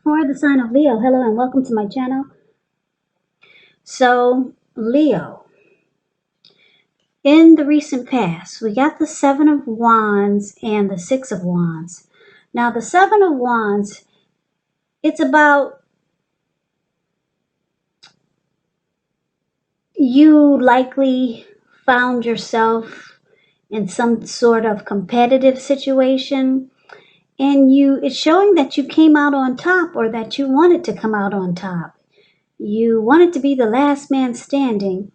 For the sign of Leo, hello and welcome to my channel. So, Leo, in the recent past, we got the Seven of Wands and the Six of Wands. Now, the Seven of Wands, it's about you likely found yourself in some sort of competitive situation, and it's showing that you came out on top, or that you wanted to come out on top. You wanted to be the last man standing,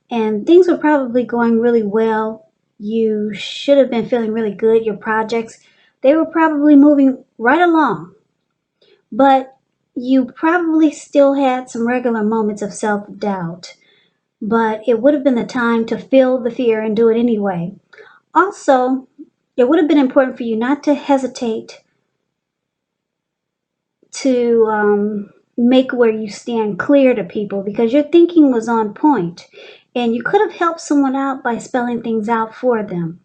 and things were probably going really well. You should have been feeling really good. Your projects, they were probably moving right along, but you probably still had some regular moments of self-doubt. But it would have been the time to feel the fear and do it anyway. Also, it would have been important for you not to hesitate to make where you stand clear to people, because your thinking was on point and you could have helped someone out by spelling things out for them.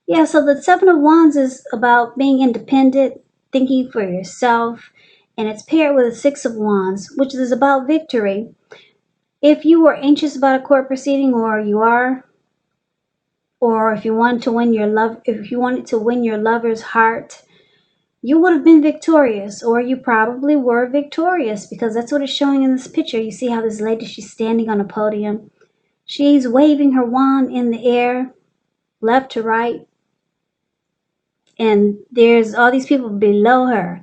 Yeah, so the Seven of Wands is about being independent, thinking for yourself, and it's paired with the Six of Wands, which is about victory. If you were anxious about a court proceeding, or you are, or if you wanted to win your lover's heart, you would have been victorious, or you probably were victorious, because that's what it's showing in this picture. You see how this lady, she's standing on a podium. She's waving her wand in the air, left to right. And there's all these people below her,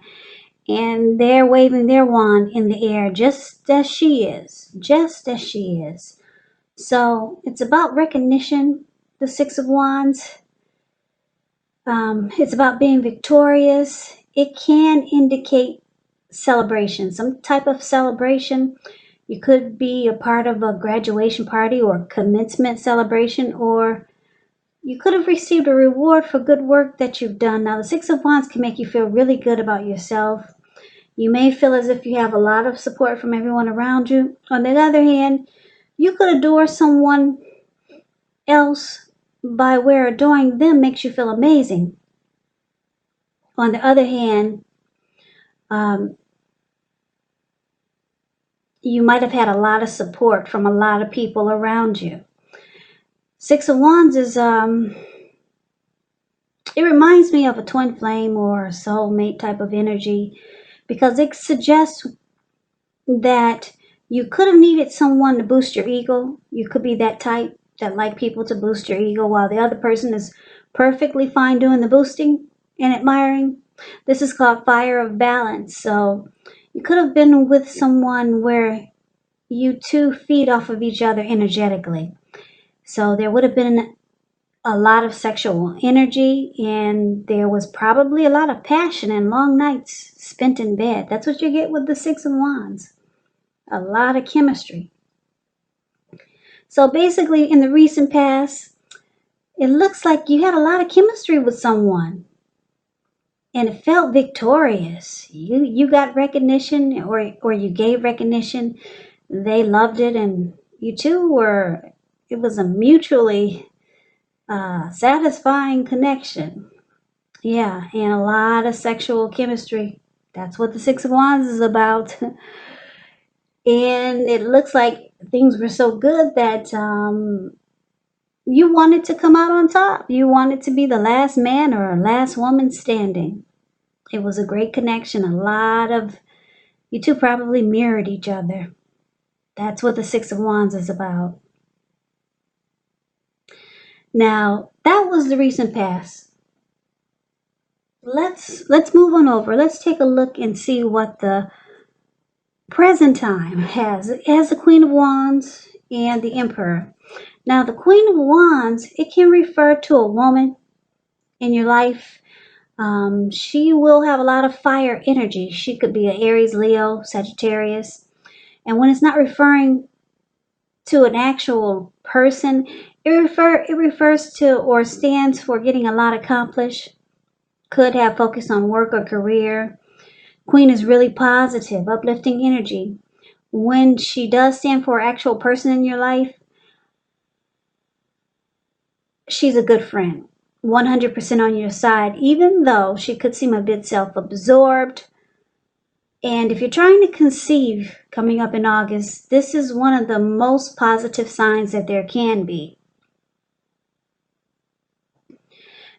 and they're waving their wand in the air just as she is. Just as she is. So it's about recognition, the Six of Wands. It's about being victorious. It can indicate celebration, some type of celebration. You could be a part of a graduation party or commencement celebration, or you could have received a reward for good work that you've done. Now, the Six of Wands can make you feel really good about yourself. You may feel as if you have a lot of support from everyone around you. On the other hand, you could adore someone else by where adoring them makes you feel amazing. On the other hand, you might have had a lot of support from a lot of people around you. Six of Wands is, it reminds me of a twin flame or a soulmate type of energy, because it suggests that you could have needed someone to boost your ego. You could be that type that like people to boost your ego, while the other person is perfectly fine doing the boosting and admiring. This is called fire of balance. So you could have been with someone where you two feed off of each other energetically. So there would have been a lot of sexual energy, and there was probably a lot of passion and long nights spent in bed. That's what you get with the Six of Wands. A lot of chemistry. So basically, in the recent past, it looks like you had a lot of chemistry with someone, and it felt victorious. You got recognition, or you gave recognition. They loved it, and you two were, it was a mutually satisfying connection. Yeah, and a lot of sexual chemistry. That's what the Six of Wands is about. And it looks like things were so good that you wanted to come out on top. You wanted to be the last man or last woman standing. It was a great connection. You two probably mirrored each other. That's what the Six of Wands is about. Now, that was the recent past. Let's move on over. Let's take a look and see what the present time has. It has the Queen of Wands and the Emperor. Now, the Queen of Wands, it can refer to a woman in your life. She will have a lot of fire energy. She could be an Aries, Leo, Sagittarius. And when it's not referring to an actual person, it refers to or stands for getting a lot accomplished. Could have focus on work or career. Queen is really positive, uplifting energy. When she does stand for an actual person in your life, she's a good friend, 100% on your side, even though she could seem a bit self-absorbed. And if you're trying to conceive coming up in August, this is one of the most positive signs that there can be.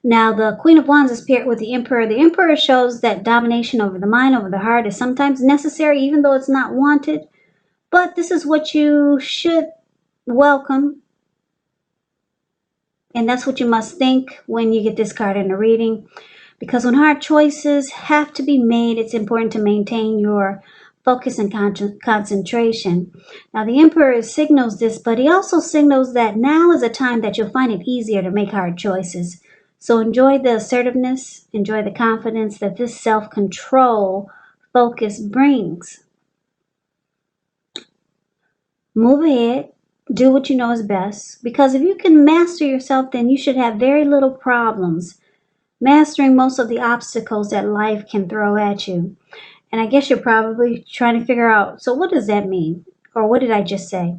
Now, the Queen of Wands is paired with the Emperor. The Emperor shows that domination over the mind, over the heart is sometimes necessary, even though it's not wanted. But this is what you should welcome. And that's what you must think when you get this card in a reading. Because when hard choices have to be made, it's important to maintain your focus and concentration. Now, the Emperor signals this, but he also signals that now is a time that you'll find it easier to make hard choices. So enjoy the assertiveness, enjoy the confidence that this self-control focus brings. Move ahead, do what you know is best, because if you can master yourself, then you should have very little problems mastering most of the obstacles that life can throw at you. And I guess you're probably trying to figure out, so what does that mean? Or what did I just say?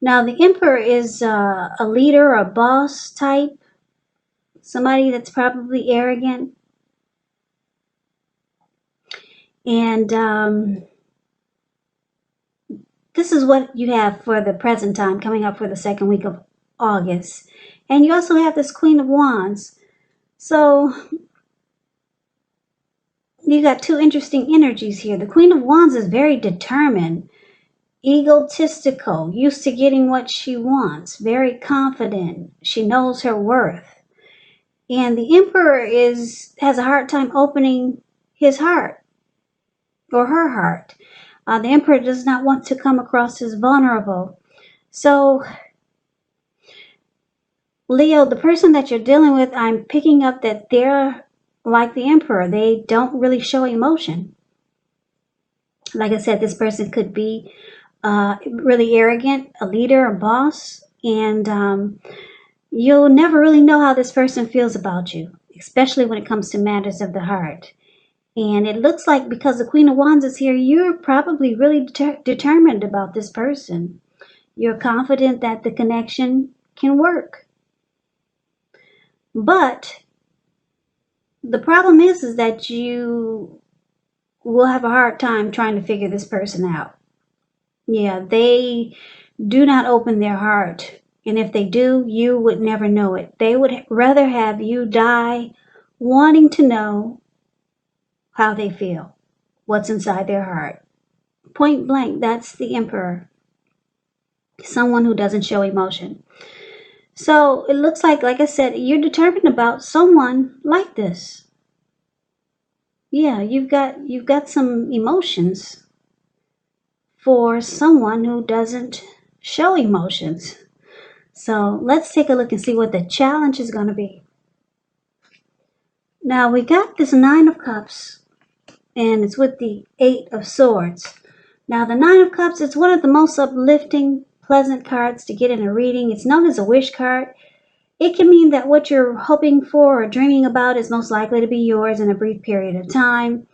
Now, the Emperor is a leader, a boss type, somebody that's probably arrogant. And this is what you have for the present time, coming up for the second week of August. And you also have this Queen of Wands. So you got two interesting energies here. The Queen of Wands is very determined, egotistical, used to getting what she wants, very confident. She knows her worth. And the Emperor has a hard time opening his heart or her heart. The Emperor does not want to come across as vulnerable. So, Leo, the person that you're dealing with, I'm picking up that they're like the Emperor. They don't really show emotion. Like I said, this person could be really arrogant, a leader, a boss, and you'll never really know how this person feels about you, especially when it comes to matters of the heart. And it looks like because the Queen of Wands is here, you're probably really determined about this person. You're confident that the connection can work. But the problem is that you will have a hard time trying to figure this person out. Yeah, they do not open their heart. And if they do, you would never know it. They would rather have you die wanting to know how they feel, what's inside their heart. Point blank, that's the Emperor. Someone who doesn't show emotion. So it looks like I said, you're determined about someone like this. Yeah, you've got some emotions for someone who doesn't show emotions. So let's take a look and see what the challenge is going to be. Now we got this Nine of Cups, and it's with the Eight of Swords. Now the Nine of Cups is one of the most uplifting, pleasant cards to get in a reading. It's known as a wish card. It can mean that what you're hoping for or dreaming about is most likely to be yours in a brief period of time.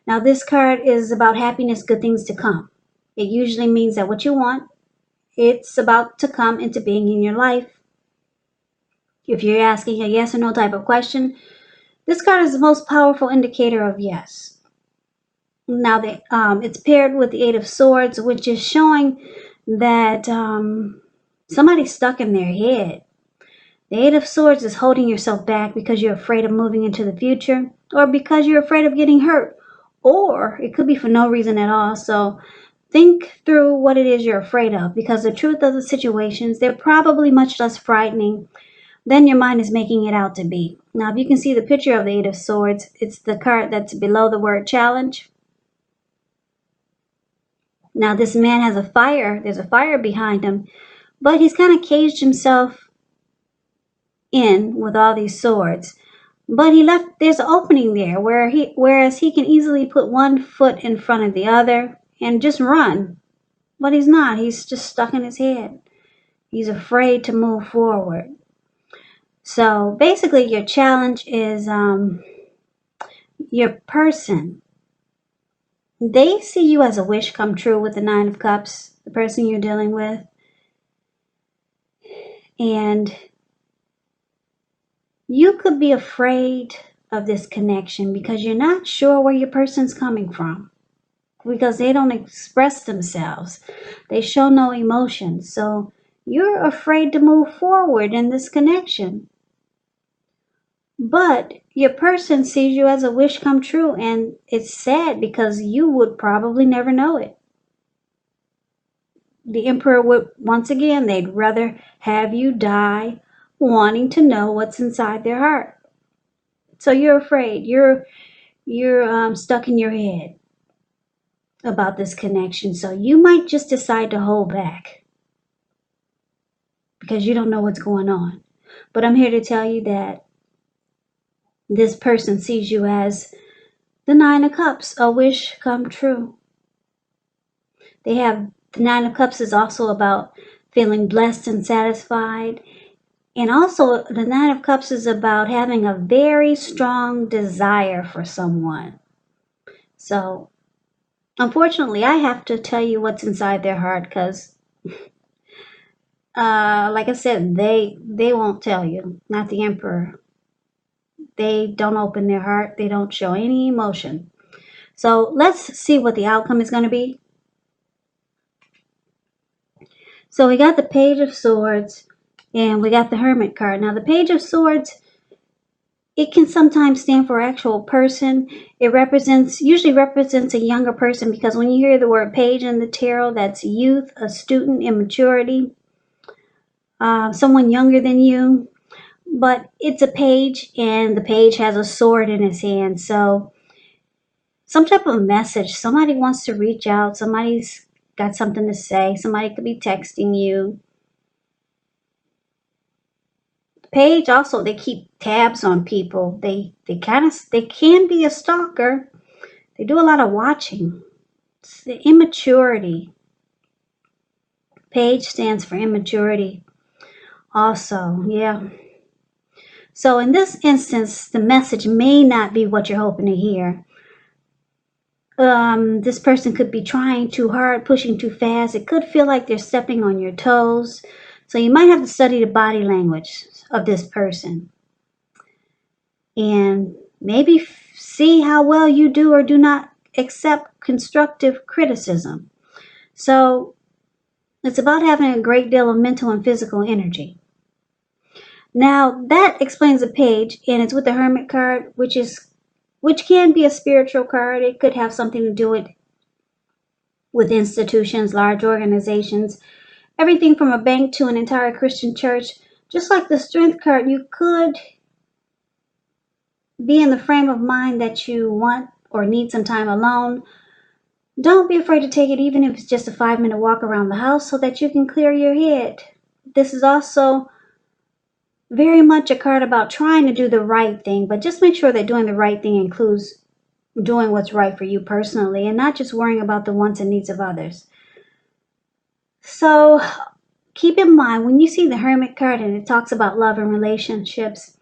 Now this card is about happiness, good things to come. It usually means that what you want, it's about to come into being in your life. If you're asking a yes or no type of question, this card is the most powerful indicator of yes. Now, it's paired with the Eight of Swords, which is showing that somebody's stuck in their head. The Eight of Swords is holding yourself back because you're afraid of moving into the future, or because you're afraid of getting hurt, or it could be for no reason at all. So think through what it is you're afraid of, because the truth of the situations, they're probably much less frightening than your mind is making it out to be. Now, if you can see the picture of the Eight of Swords, it's the card that's below the word challenge. Now, this man has a fire. There's a fire behind him, but he's kind of caged himself in with all these swords. But there's an opening there whereas he can easily put one foot in front of the other and just run. But he's not. He's just stuck in his head. He's afraid to move forward. So basically your challenge is your person. They see you as a wish come true with the Nine of Cups, the person you're dealing with. And you could be afraid of this connection because you're not sure where your person's coming from. because they don't express themselves. They show no emotion. So you're afraid to move forward in this connection. But your person sees you as a wish come true, and it's sad because you would probably never know it. The Emperor would, once again, they'd rather have you die wanting to know what's inside their heart. So you're afraid. You're stuck in your head about this connection. So you might just decide to hold back because you don't know what's going on. But I'm here to tell you that this person sees you as the Nine of Cups, a wish come true. They have the Nine of Cups is also about feeling blessed and satisfied. And also, the Nine of Cups is about having a very strong desire for someone. So, unfortunately, I have to tell you what's inside their heart because, like I said, they won't tell you. Not the Emperor. They don't open their heart. They don't show any emotion. So let's see what the outcome is going to be. So we got the Page of Swords and we got the Hermit card. Now the Page of Swords, it can sometimes stand for actual person. It usually represents a younger person because when you hear the word page in the tarot, that's youth, a student, immaturity, someone younger than you. But it's a page and the page has a sword in his hand. So some type of message, somebody wants to reach out, somebody's got something to say, somebody could be texting you. Page also, they keep tabs on people. They can be a stalker. They do a lot of watching. It's the immaturity. Page stands for immaturity also, yeah. So in this instance, the message may not be what you're hoping to hear. This person could be trying too hard, pushing too fast. It could feel like they're stepping on your toes. So you might have to study the body language of this person. And maybe see how well you do or do not accept constructive criticism. So it's about having a great deal of mental and physical energy. Now that explains the page, and it's with the Hermit card, which can be a spiritual card. It could have something to do with institutions, large organizations, everything from a bank to an entire Christian church. Just like the Strength card, you could be in the frame of mind that you want or need some time alone. Don't be afraid to take it, even if it's just a 5-minute walk around the house so that you can clear your head. This is also very much a card about trying to do the right thing, but just make sure that doing the right thing includes doing what's right for you personally and not just worrying about the wants and needs of others. So keep in mind, when you see the Hermit card and it talks about love and relationships,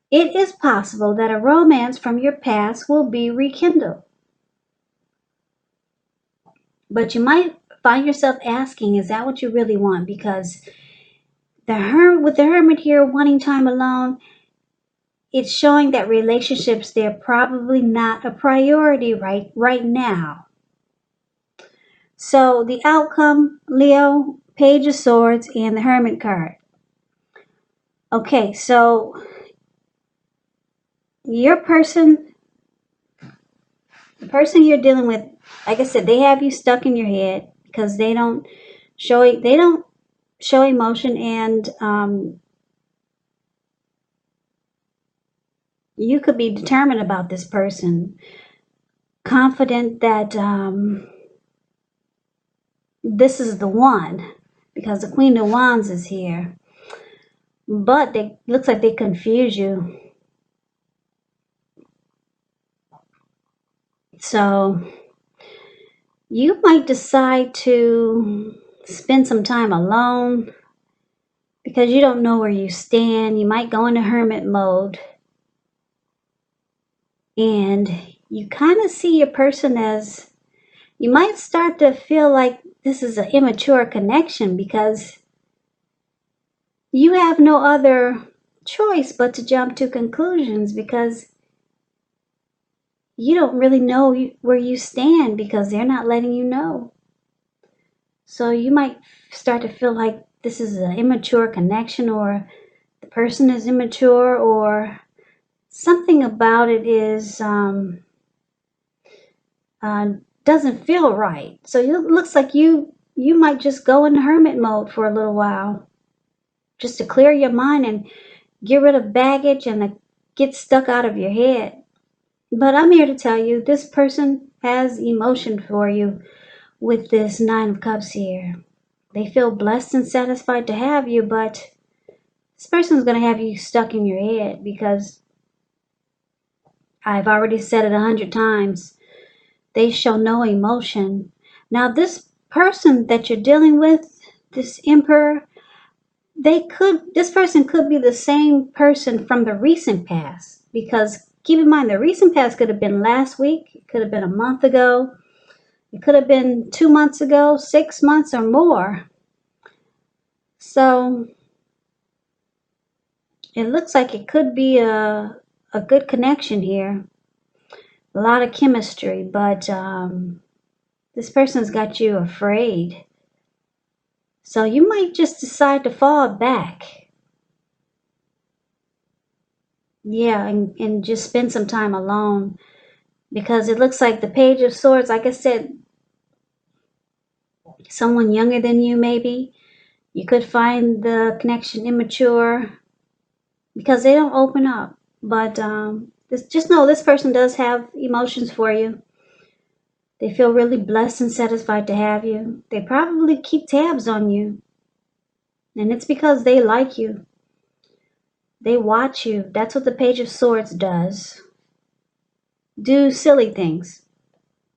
it is possible that a romance from your past will be rekindled. But you might find yourself asking, is that what you really want? Because with the Hermit here wanting time alone, it's showing that relationships, they're probably not a priority right now. So the outcome, Leo, Page of Swords, and the Hermit card. Okay, so your person, the person you're dealing with, like I said, they have you stuck in your head because they don't show emotion, and you could be determined about this person, confident that this is the one because the Queen of Wands is here. But it looks like they confuse you. So you might decide to spend some time alone because you don't know where you stand. You might go into hermit mode. And you kind of see your person as, you might start to feel like this is an immature connection because you have no other choice but to jump to conclusions because you don't really know where you stand because they're not letting you know. So you might start to feel like this is an immature connection, or the person is immature, or something about it is doesn't feel right. So it looks like you might just go in hermit mode for a little while, just to clear your mind and get rid of baggage and get stuck out of your head. But I'm here to tell you, this person has emotion for you with this Nine of Cups here. They feel blessed and satisfied to have you, but this person's going to have you stuck in your head because I've already said it 100 times. They show no emotion. Now, this person that you're dealing with, this Emperor, this person could be the same person from the recent past, because keep in mind the recent past could have been last week, it could have been a month ago, it could have been 2 months ago, 6 months or more. So it looks like it could be a good connection here, a lot of chemistry, but this person's got you afraid. So you might just decide to fall back. Yeah, and just spend some time alone, because it looks like the Page of Swords, like I said, someone younger than you maybe. You could find the connection immature because they don't open up. But just know this person does have emotions for you. They feel really blessed and satisfied to have you. They probably keep tabs on you. And it's because they like you. They watch you. That's what the Page of Swords does. Do silly things.